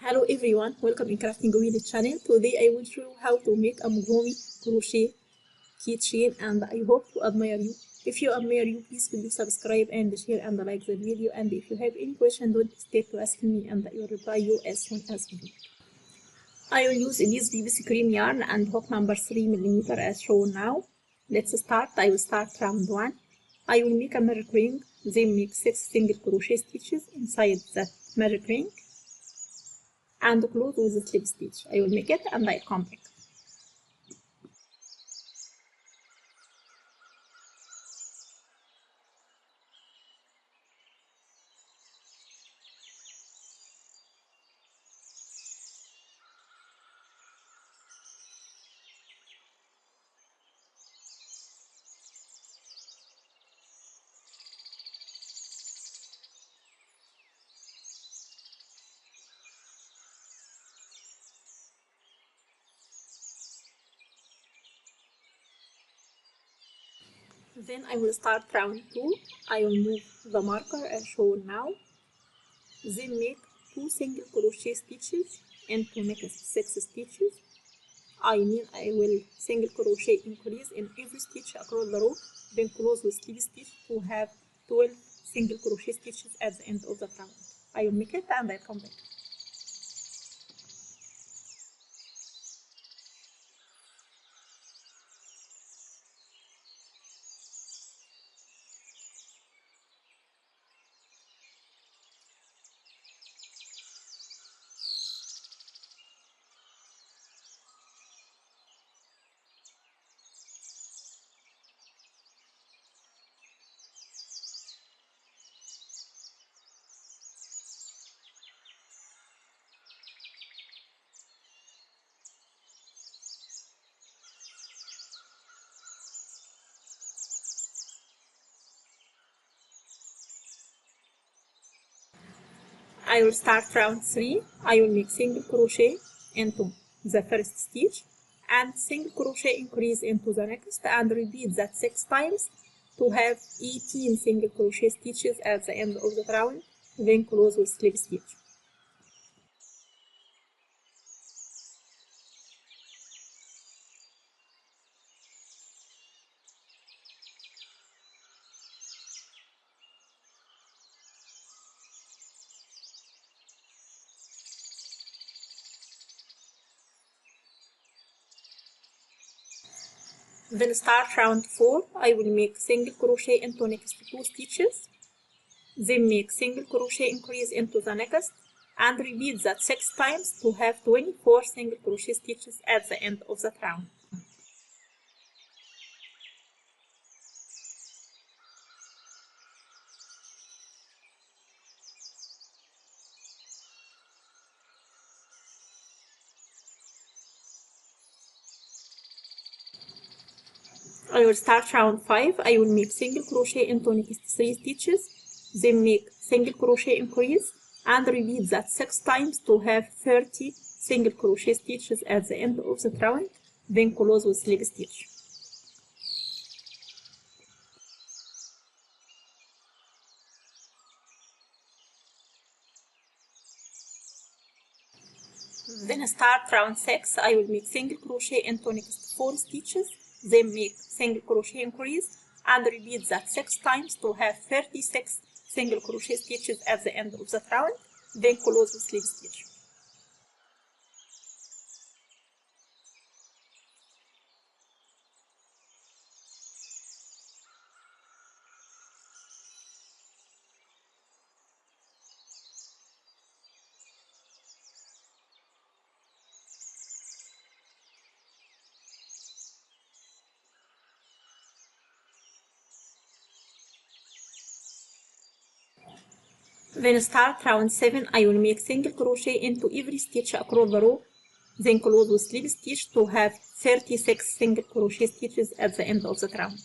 Hello everyone, welcome in Crafting Wheel channel. Today I will show you how to make amigurumi crochet keychain and I hope to admire you. If you admire you, please could you subscribe and share and like the video, and if you have any question don't hesitate to ask me and I will reply you as soon as possible. I will use this PVC cream yarn and hook number 3mm as shown now. Let's start. I will start round 1. I will make a magic ring, then make 6 single crochet stitches inside the magic ring and close with the slip stitch. I will make it and I'll come back. Then I will start round 2. I will move the marker as shown now. Then make 2 single crochet stitches into next 6 stitches. I will single crochet increase in every stitch across the row, then close with slip stitch to have 12 single crochet stitches at the end of the round. I will make it and I'll come back. I will start round 3. I will make single crochet into the first stitch and single crochet increase into the next and repeat that 6 times to have 18 single crochet stitches at the end of the round, then close with slip stitch. Then start round 4. I will make single crochet into next 2 stitches, then make single crochet increase into the next and repeat that 6 times to have 24 single crochet stitches at the end of the round. I will start round 5. I will make single crochet into next 3 stitches, then make single crochet increase and repeat that 6 times to have 30 single crochet stitches at the end of the round, then close with slip stitch. Then start round 6. I will make single crochet into next 4 stitches, then make single crochet increase and repeat that 6 times to have 36 single crochet stitches at the end of the round, then close with slip stitch. Then start round 7. I will make single crochet into every stitch across the row, then close with slip stitch to have 36 single crochet stitches at the end of the round.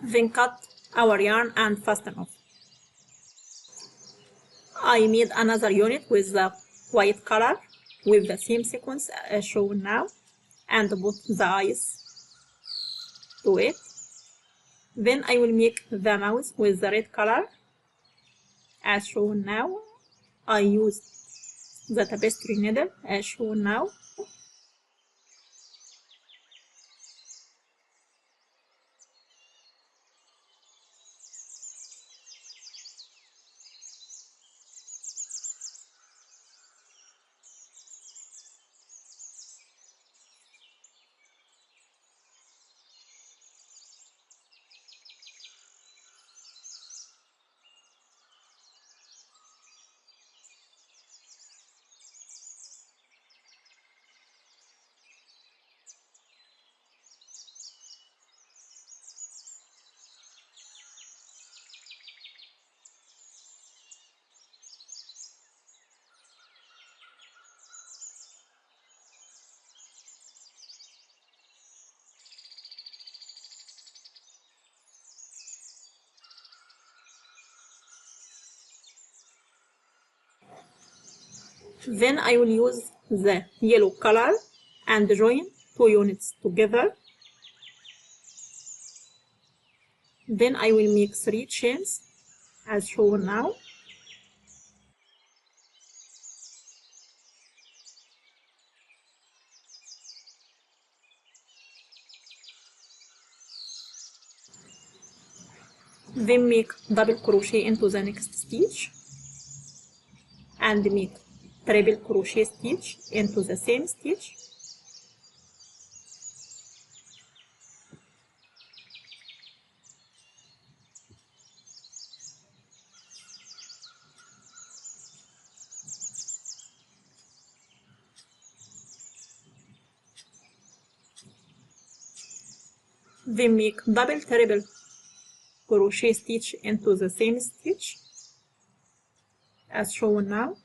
Then cut our yarn and fasten off. I made another unit with the white color with the same sequence as shown now and put the eyes to it. Then I will make the mouth with the red color as shown now. I used the tapestry needle as shown now. Then I will use the yellow color and join two units together. Then I will make 3 chains as shown now. Then make double crochet into the next stitch and make triple crochet stitch into the same stitch. Then make double triple crochet stitch into the same stitch as shown now.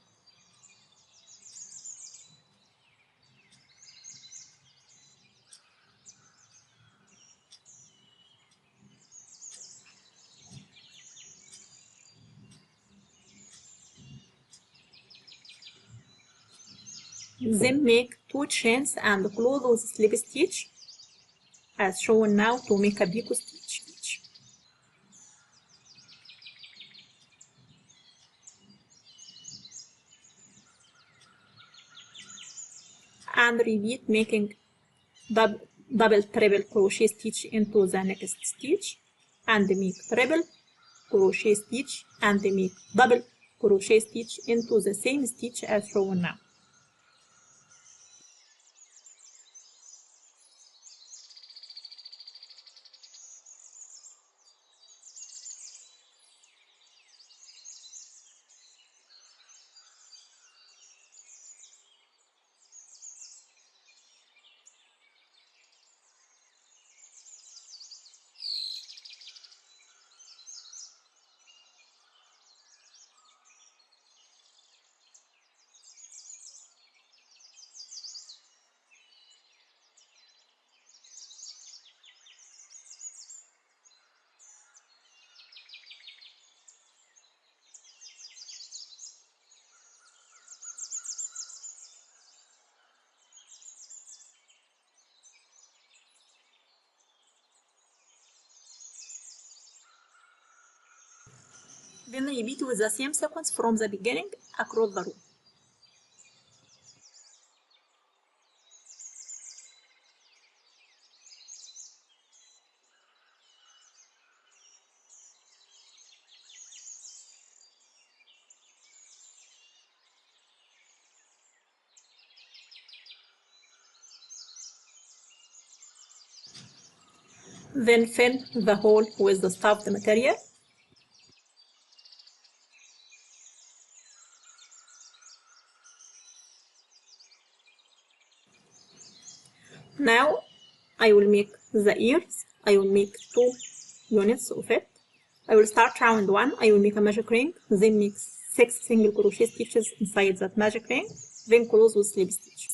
Then make 2 chains and close with slip stitch as shown now to make a picot stitch. And repeat making double triple crochet stitch into the next stitch and make triple crochet stitch and make double crochet stitch into the same stitch as shown now. Then repeat with the same sequence from the beginning across the row. Then fill the hole with the stuffed material. Now I will make the ears. I will make 2 units of it. I will start round 1. I will make a magic ring, then make 6 single crochet stitches inside that magic ring, then close with slip stitch.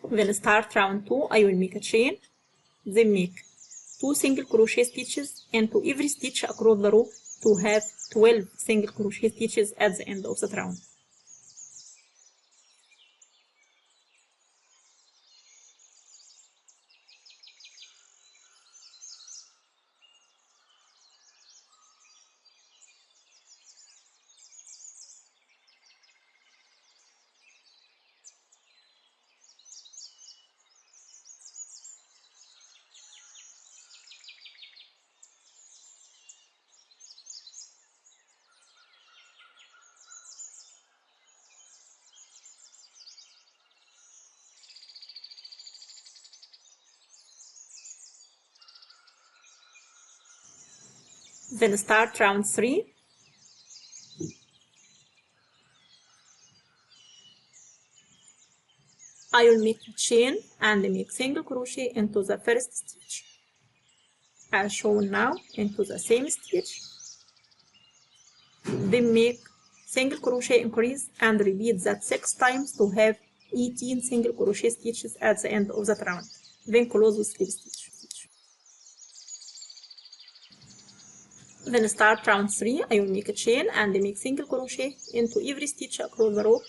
Then start round 2. I will make a chain, then make 2 single crochet stitches into every stitch across the row to have 12 single crochet stitches at the end of that round. Then start round 3. I will make a chain and make single crochet into the first stitch as shown now, into the same stitch. Then make single crochet increase and repeat that 6 times to have 18 single crochet stitches at the end of that round. Then close with slip stitch. Then start round 3. I will make a chain and make single crochet into every stitch across the row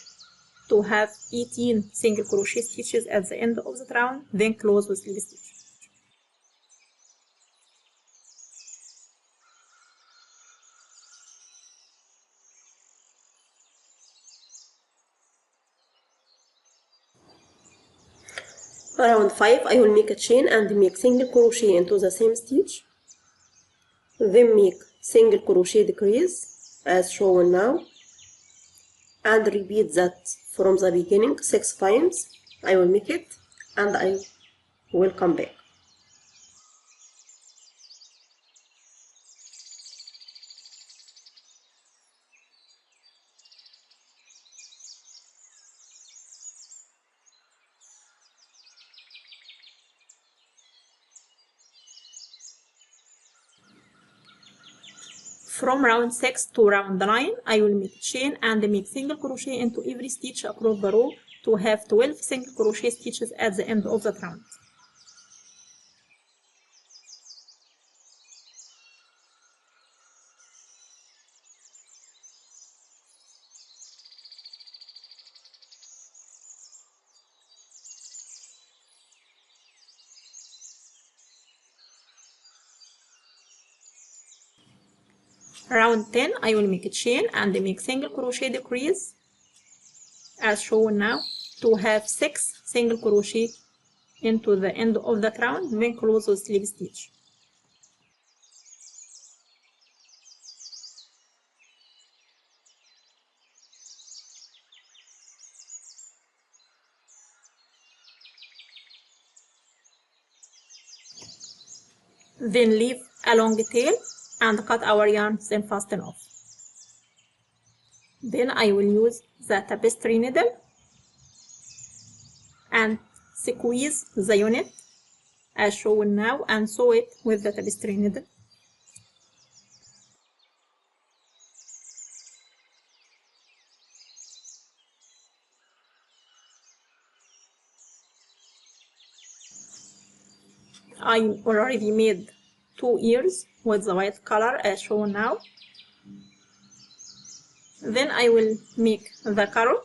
to have 18 single crochet stitches at the end of the round. Then close with slip stitch. Round 5, I will make a chain and make single crochet into the same stitch, then make single crochet decrease as shown now, and repeat that from the beginning 6 times. I will make it and I will come back. From round 6 to round 9, I will make chain and make single crochet into every stitch across the row to have 12 single crochet stitches at the end of that round. Round 10, I will make a chain and make single crochet decrease as shown now to have 6 single crochet into the end of that round, then close with slip stitch. Then leave a long tail and cut our yarn, then fasten off. Then I will use the tapestry needle and squeeze the unit as shown now and sew it with the tapestry needle. I already made 2 ears with the white color as shown now. Then I will make the carrot.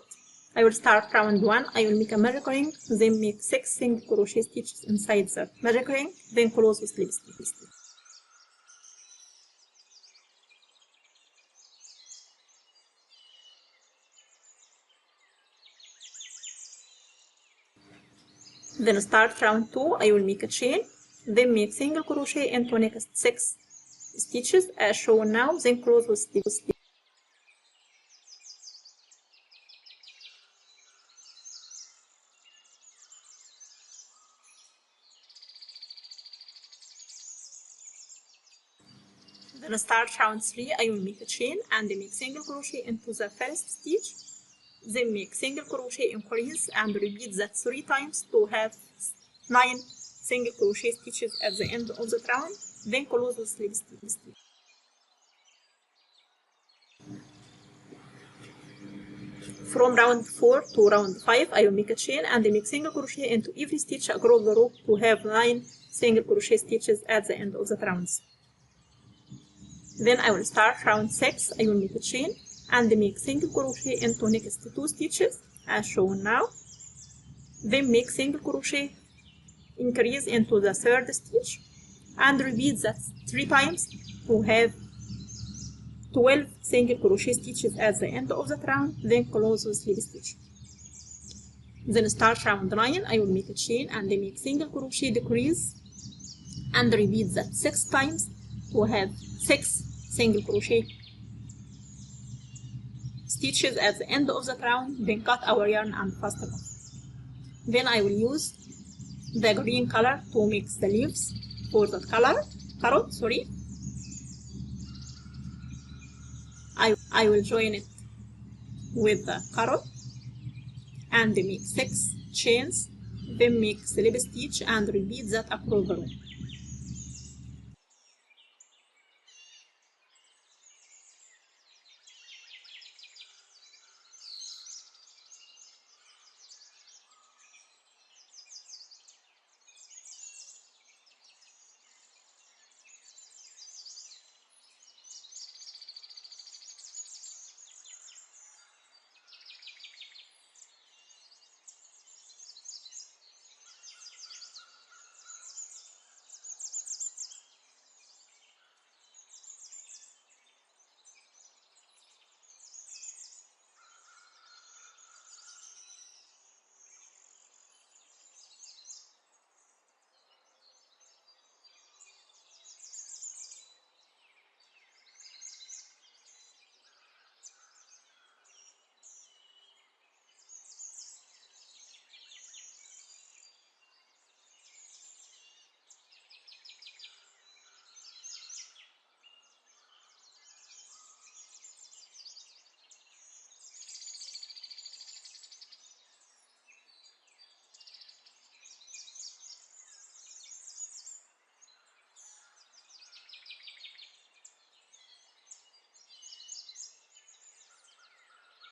I will start round 1. I will make a magic ring, then make 6 single crochet stitches inside the magic ring, then close with slip stitch. Then start round 2. I will make a chain, then make single crochet into next 6 stitches as shown now, then close with slip stitch. Then start round 3. I will make a chain and make single crochet into the first stitch, then make single crochet increase and repeat that 3 times to have 9 single crochet stitches at the end of the round, then close with slip stitch. From round 4 to round 5, I will make a chain and make single crochet into every stitch across the row to have 9 single crochet stitches at the end of the rounds. Then I will start round 6. I will make a chain and make single crochet into next 2 stitches as shown now. Then make single crochet, increase into the 3rd stitch and repeat that 3 times to have 12 single crochet stitches at the end of the round. Then close with slip stitch. Then start round 9. I will make a chain and make single crochet, decrease and repeat that 6 times to have 6 single crochet stitches at the end of the round. Then cut our yarn and fasten off. Then I will use the green color to mix the leaves for that carrot. I will join it with the carrot and make 6 chains. Then make slip stitch and repeat that across the row.